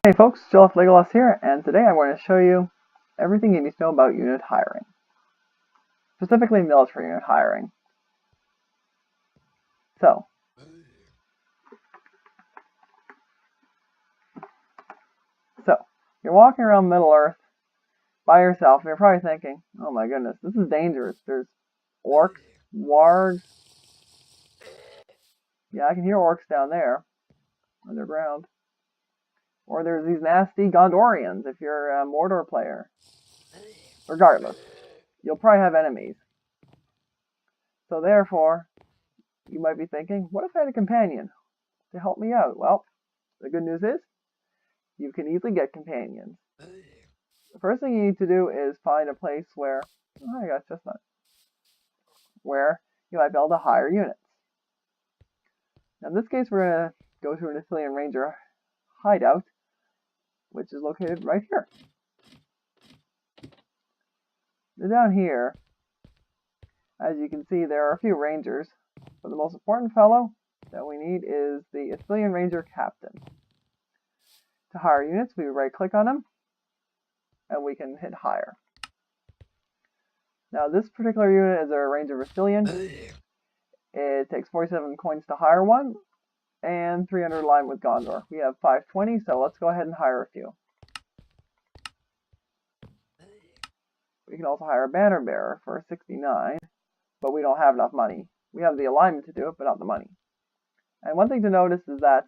Hey folks, Jolf Legolas here, and today I'm going to show you everything you need to know about unit hiring. Specifically military unit hiring. So, you're walking around Middle-earth by yourself, and you're probably thinking, oh my goodness, this is dangerous. There's orcs, wargs. Yeah, I can hear orcs down there, underground. Or there's these nasty Gondorians if you're a Mordor player. Regardless, you'll probably have enemies. So therefore, you might be thinking, what if I had a companion to help me out? Well, the good news is, you can easily get companions. The first thing you need to do is find a place where, oh, I got chestnut, where you might be able to hire units. Now in this case, we're going to go to an Ithilien Ranger hideout, which is located right here. Now down here, as you can see, there are a few rangers, but the most important fellow that we need is the Ithilien Ranger Captain. To hire units, we right-click on them, and we can hit Hire. Now this particular unit is a Rangers of Ithilien. It takes 47 coins to hire one, and 300 alignment with Gondor. We have 520, so let's go ahead and hire a few. We can also hire a banner bearer for 69, but we don't have enough money. We have the alignment to do it, but not the money. And one thing to notice is that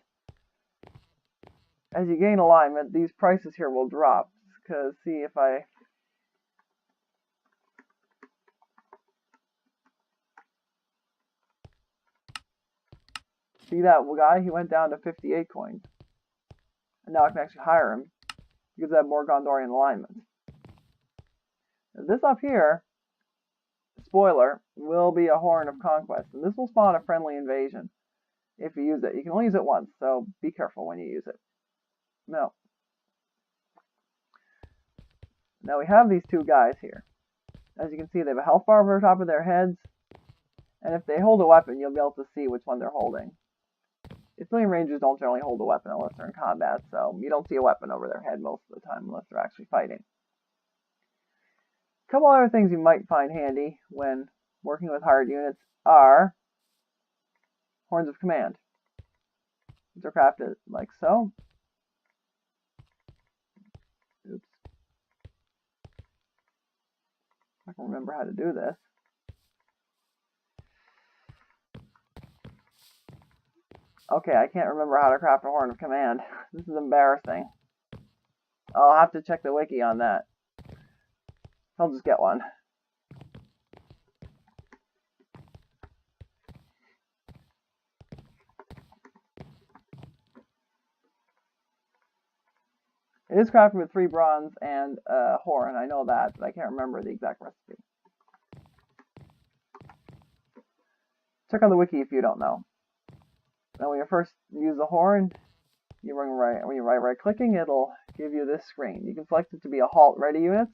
as you gain alignment, these prices here will drop. Because, see, if I... See that guy? He went down to 58 coins. And now I can actually hire him, because I have more Gondorian alignment. Now this up here, spoiler, will be a Horn of Conquest. And this will spawn a friendly invasion if you use it. You can only use it once, so be careful when you use it. Now we have these two guys here. As you can see, they have a health bar over the top of their heads. And if they hold a weapon, you'll be able to see which one they're holding. Ithilien Rangers don't generally hold a weapon unless they're in combat, so you don't see a weapon over their head most of the time unless they're actually fighting. A couple other things you might find handy when working with hired units are Horns of Command. These are crafted like so. Oops. I can remember how to do this. Okay, I can't remember how to craft a Horn of Command. This is embarrassing. I'll have to check the wiki on that. I'll just get one. It is crafted with 3 bronze and a horn. I know that, but I can't remember the exact recipe. Check on the wiki if you don't know. Now when you first use the horn, when you're right-clicking, it'll give you this screen. You can select it to be a halt ready units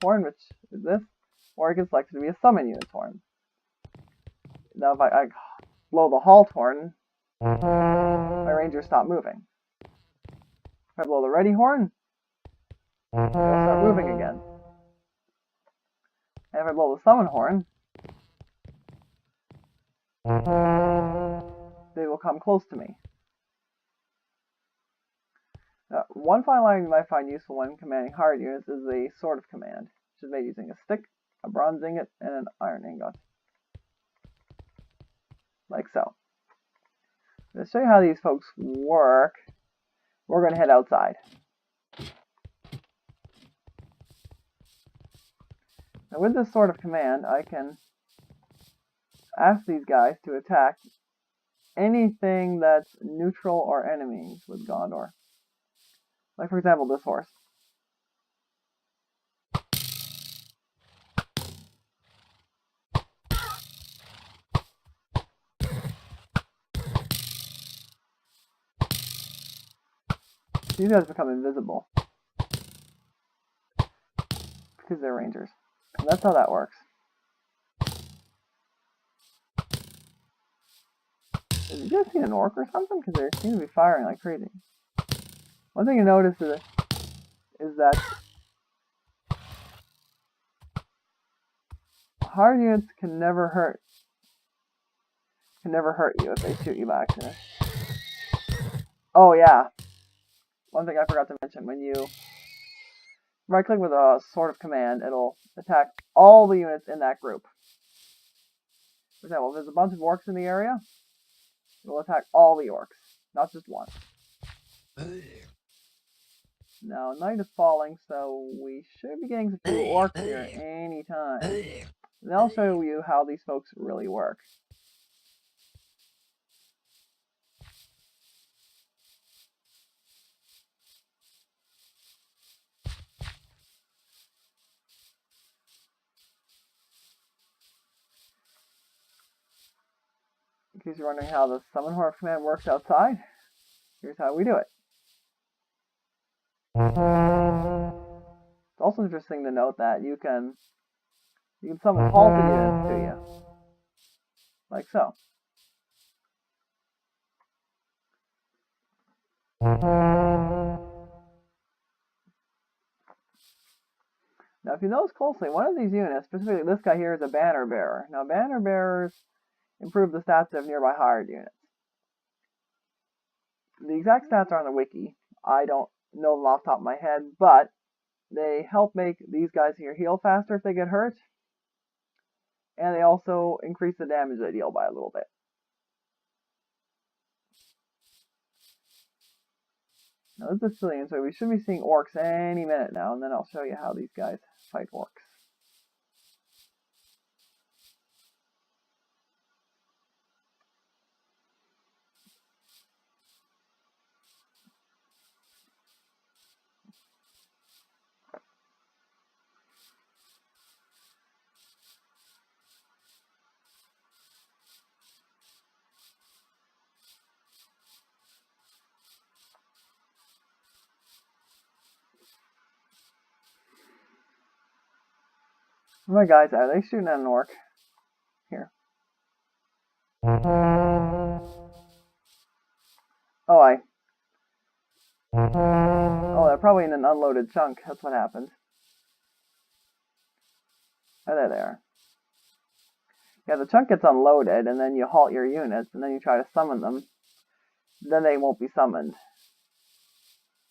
horn, which is this, or you can select it to be a summon units horn. Now if I blow the halt horn, my rangers stop moving. If I blow the ready horn, they'll start moving again. And if I blow the summon horn, they will come close to me. Now, one final item you might find useful when commanding hired units is the Sword of Command, which is made using a stick, a bronze ingot, and an iron ingot. Like so. To show you how these folks work, we're going to head outside. Now with this Sword of Command, I can ask these guys to attack anything that's neutral or enemies with Gondor. Like for example, this horse. These guys become invisible because they're rangers. And that's how that works. As you Did you guys see an orc or something? Because they seem to be firing like crazy. One thing you notice is that hard units can never hurt you if they shoot you by accident. Oh yeah. One thing I forgot to mention, when you right click with a sort of command, it'll attack all the units in that group. For example, if there's a bunch of orcs in the area, it will attack all the orcs, not just one. Now, night is falling, so we should be getting a few orcs here anytime. And I'll show you how these folks really work. In case you're wondering how the summon horde command works outside, here's how we do it. It's also interesting to note that you can summon halted units to you, like so. Now, if you notice closely, one of these units, specifically this guy here, is a banner bearer. Now, banner bearers improve the stats of nearby hired units. The exact stats are on the wiki. I don't know them off the top of my head, but they help make these guys here heal faster if they get hurt, and they also increase the damage they deal by a little bit. Now, this is Ithilien, so we should be seeing orcs any minute now, and then I'll show you how these guys fight orcs. My guys, are they shooting at an orc? Here. Oh, they're probably in an unloaded chunk. That's what happened. Oh, there they are. Yeah, the chunk gets unloaded, and then you halt your units, and then you try to summon them. Then they won't be summoned.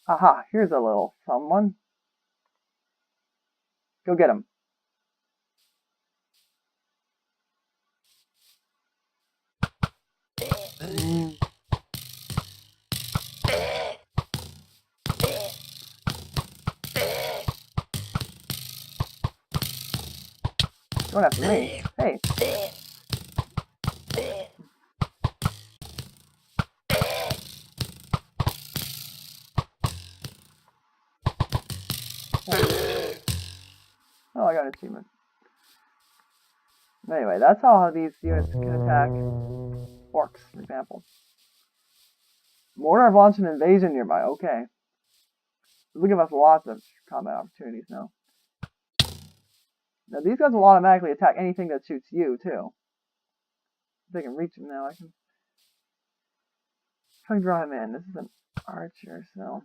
Aha, here's a little someone. Go get him. Going after me. Hey. Oh, I got an achievement. Anyway, that's how these units can attack orcs, for example. Mordor have launched an invasion nearby. Okay. This will give us lots of combat opportunities now. Now, these guys will automatically attack anything that shoots you, too. If they can reach him now, I can try to draw him in. This is an archer, so...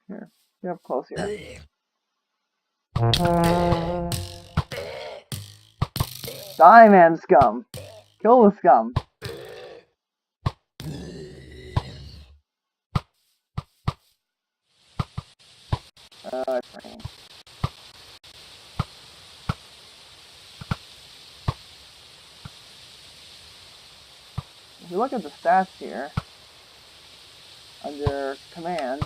Here. Get up close here. Die, man, scum! Kill the scum! It's raining. If you look at the stats here, under command,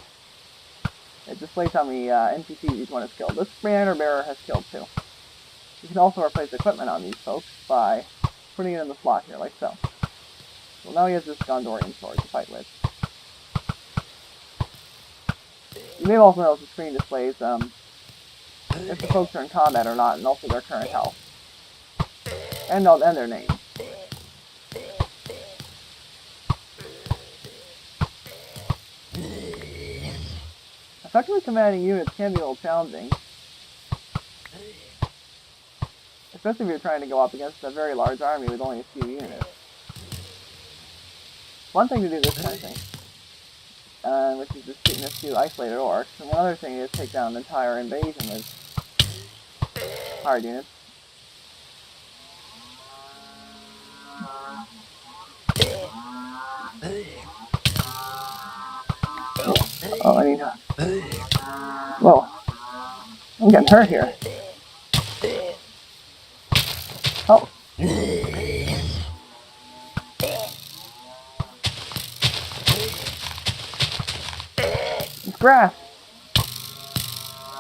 it displays how many NPCs each one has killed. This banner bearer has killed 2. You can also replace equipment on these folks by putting it in the slot here, like so. Well, now he has this Gondorian sword to fight with. You may also notice the screen displays if the folks are in combat or not, and also their current health. And their name. Effectively commanding units can be a little challenging. Especially if you're trying to go up against a very large army with only a few units. One thing to do this kind of thing, which is just shooting a few isolated orcs. And one other thing is take down an entire invasion with hard units. Oh, I need to... Whoa. I'm getting hurt here. Oh. It's grass.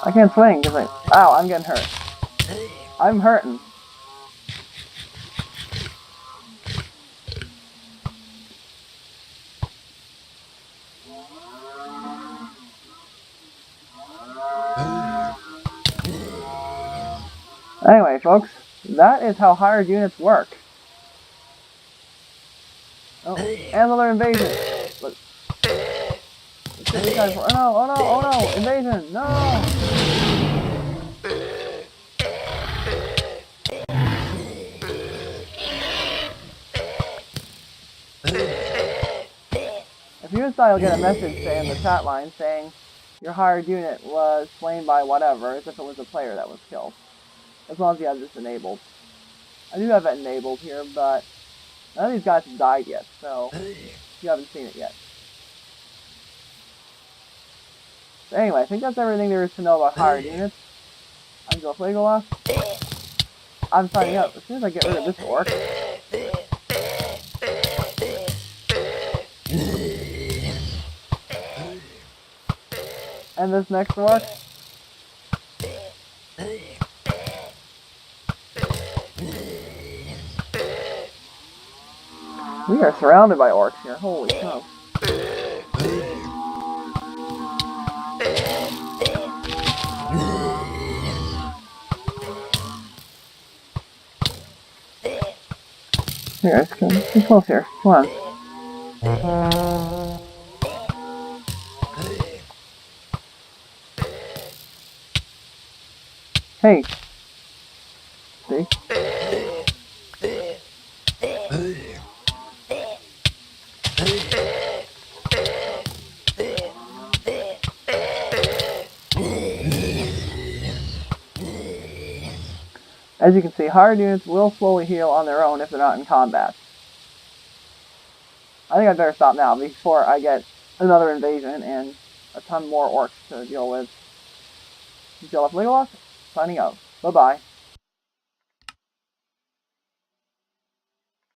I can't swing because ow, I'm getting hurt. I'm hurting. Anyway, folks, that is how hired units work. Oh, and another invasion. Look. Oh no, oh no, oh no, invasion, no! If you decide, you'll get a message, say, in the chat line saying your hired unit was slain by whatever, as if it was a player that was killed. As long as you have this enabled. I do have it enabled here, but none of these guys have died yet, so you haven't seen it yet. So anyway, I think that's everything there is to know about hired units. I'm Joe Legolas. I'm signing up. As soon as I get rid of this orc. And this next orc. We are surrounded by orcs here. Holy cow. Here, let's come close here. Come on. Hey. See? As you can see, hired units will slowly heal on their own if they're not in combat. I think I'd better stop now before I get another invasion and a ton more orcs to deal with. Legolas, signing out. Bye-bye.